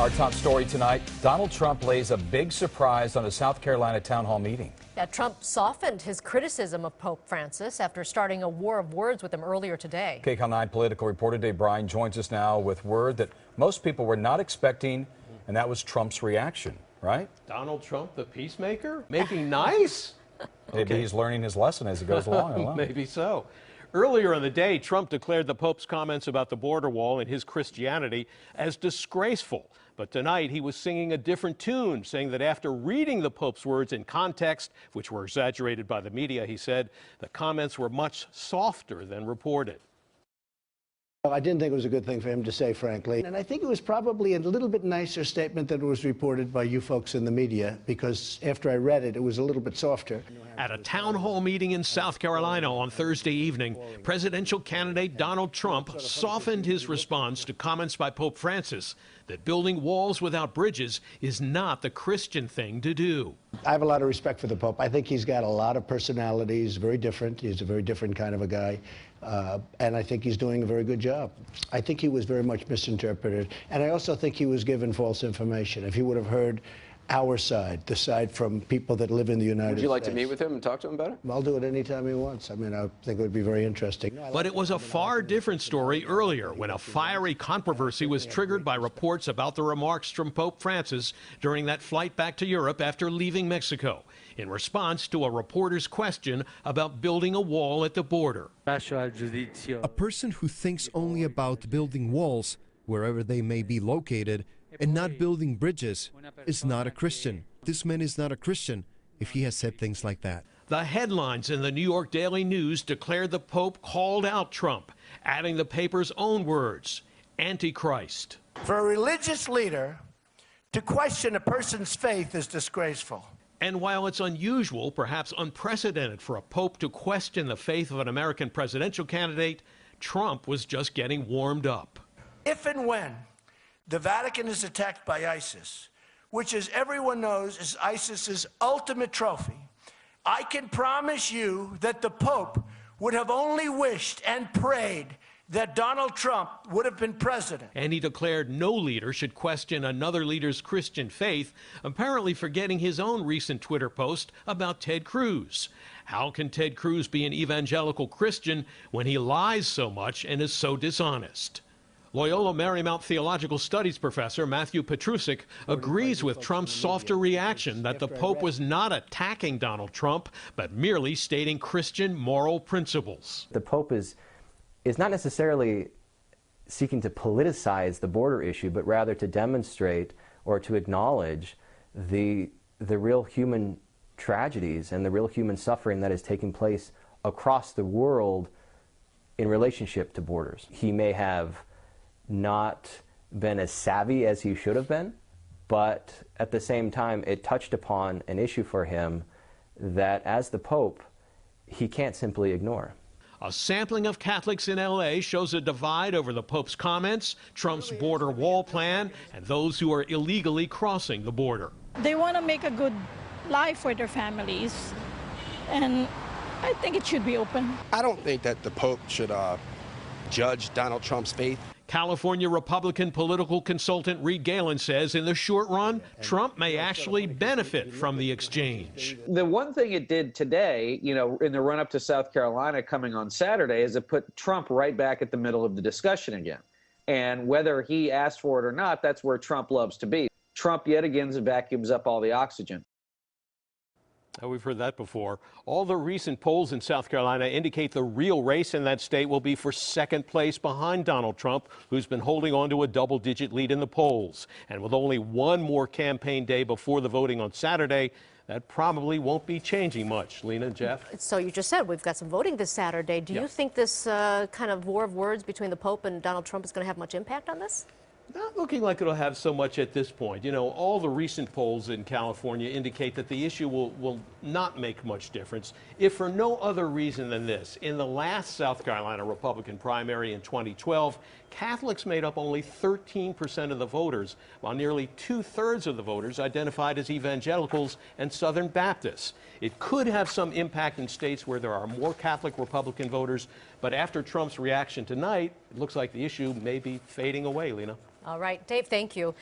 Our top story tonight, Donald Trump lays a big surprise on a South Carolina town hall meeting. Yeah, Trump softened his criticism of Pope Francis after starting a war of words with him earlier today. KCAL 9 political reporter today, Bryan, joins us now with word that most people were not expecting, and that was Trump's reaction, right? Donald Trump, the peacemaker, making nice? Maybe he's learning his lesson as he goes along. I don't know. Maybe so. Earlier in the day, Trump declared the Pope's comments about the border wall and his Christianity as disgraceful. But tonight, he was singing a different tune, saying that after reading the Pope's words in context, which were exaggerated by the media, he said the comments were much softer than reported. I didn't think it was a good thing for him to say, frankly. And I think it was probably a little bit nicer statement than was reported by you folks in the media, because after I read it, it was a little bit softer. At a town hall meeting in South Carolina on Thursday evening, presidential candidate Donald Trump softened his response to comments by Pope Francis that building walls without bridges is not the Christian thing to do. I have a lot of respect for the Pope. I think he's got a lot of personality. He's very different. He's a very different kind of a guy. And I think he's doing a very good job. I think he was very much misinterpreted. And I also think he was given false information. If he would have heard our side, the side from people that live in the United States. Would you like to meet with him and talk to him about it? I'll do it anytime he wants. I mean, I think it would be very interesting. But it was a far different story earlier when a fiery controversy was triggered by reports about the remarks from Pope Francis during that flight back to Europe after leaving Mexico, in response to a reporter's question about building a wall at the border. A person who thinks only about building walls, wherever they may be located, and not building bridges is not a Christian. This man is not a Christian if he has said things like that. The headlines in the New York Daily News declared the Pope called out Trump, adding the paper's own words, Antichrist. For a religious leader to question a person's faith is disgraceful. And while it's unusual, perhaps unprecedented, for a pope to question the faith of an American presidential candidate, Trump was just getting warmed up. If and when the Vatican is attacked by ISIS, which, as everyone knows, is ISIS's ultimate trophy, I can promise you that the Pope would have only wished and prayed that Donald Trump would have been president. And he declared no leader should question another leader's Christian faith, apparently forgetting his own recent Twitter post about Ted Cruz. How can Ted Cruz be an evangelical Christian when he lies so much and is so dishonest? Loyola Marymount Theological Studies professor Matthew Petrusik agrees with Trump's softer reaction that the Pope was not attacking Donald Trump, but merely stating Christian moral principles. The Pope is not necessarily seeking to politicize the border issue, but rather to demonstrate or to acknowledge the real human tragedies and the real human suffering that is taking place across the world in relationship to borders. He may have not been as savvy as he should have been, but at the same time it touched upon an issue for him that as the Pope he can't simply ignore. A sampling of Catholics in L.A. shows a divide over the Pope's comments, Trump's border wall plan, and those who are illegally crossing the border. They want to make a good life for their families, and I think it should be open. I don't think that the Pope should judge Donald Trump's faith. California Republican political consultant Reed Galen says in the short run, Trump may actually benefit from the exchange. The one thing it did today, you know, in the run-up to South Carolina coming on Saturday, is it put Trump right back at the middle of the discussion again. And whether he asked for it or not, that's where Trump loves to be. Trump yet again vacuums up all the oxygen. Oh, we've heard that before. All the recent polls in South Carolina indicate the real race in that state will be for second place behind Donald Trump, who's been holding on to a double-digit lead in the polls. And with only one more campaign day before the voting on Saturday, that probably won't be changing much. Lena, Jeff? So you just said we've got some voting this Saturday. Do you think this kind of war of words between the Pope and Donald Trump is going to have much impact on this? Not looking like it'll have so much at this point. You know, all the recent polls in California indicate that the issue will not make much difference, if for no other reason than this. In the last South Carolina Republican primary in 2012, Catholics made up only 13% of the voters, while nearly 2/3 of the voters identified as evangelicals and Southern Baptists. It could have some impact in states where there are more Catholic Republican voters, but after Trump's reaction tonight, it looks like the issue may be fading away, Lena. All right, Dave, thank you.